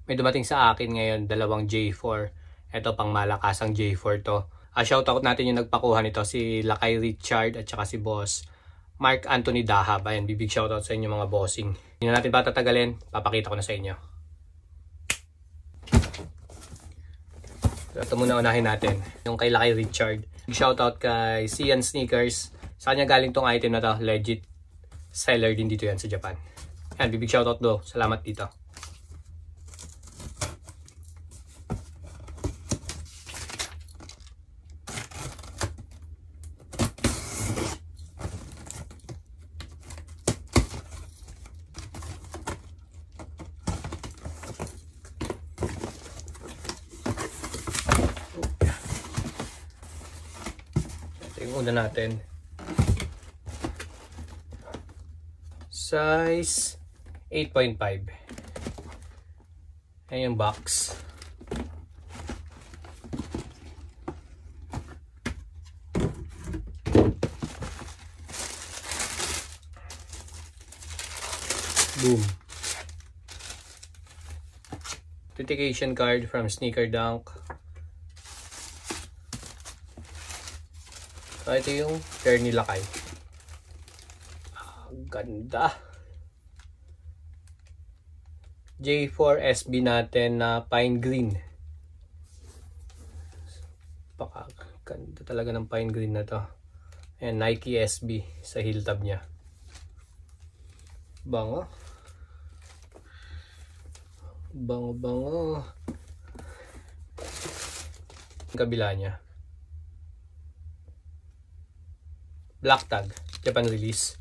May dumating sa akin ngayon, dalawang J4. Ito pang malakasang J4 to. Shoutout natin yung nagpakuha nito, si Lakay Richard at saka si Boss Mark Anthony Dahab. Ayan, bibig shoutout sa inyo mga bossing. Hindi na natin patatagalin, papakita ko na sa inyo. So, ito muna unahin natin, yung kay Lakay Richard. Big shoutout kay Sian Sneakers. Sa kanya galing tong item na to, legit seller din dito yan sa Japan. Ayan, bibig shoutout do, salamat dito. Yung una natin, size 8.5. Ayan yung box. Boom. Authentication card from Sneaker Dunk. So, ito yung pair ni Lakay. Ganda. J4 SB natin na pine green. Ganda talaga ng pine green na to. Ayan, Nike SB sa heel tab niya. Bango. Bango, bango. Ang kabila niya. Black tag, Japan release.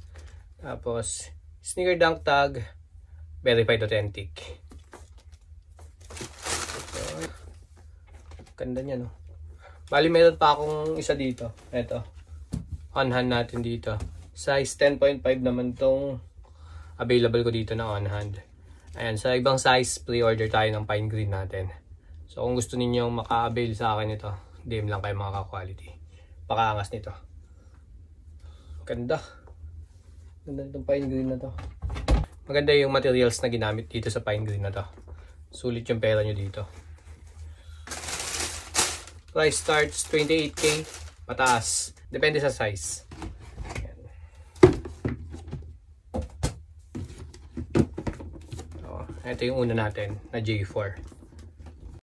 Tapos, Sneaker Dunk tag, verified authentic. So, ganda niya, no? Bali, meron pa akong isa dito. Ito. On hand natin dito. Size 10.5 naman tong available ko dito na on hand. Ayan, sa ibang size, pre-order tayo ng pine green natin. So, kung gusto ninyong maka-avail sa akin ito, DM lang kayo mga ka-quality. Pakaangas nito. Ganda. Ganda itong pine green na to. Maganda yung materials na ginamit dito sa pine green na to. Sulit yung pera nyo dito. Price starts 28K. Pataas. Depende sa size. Ayan. So, ito yung una natin na J4.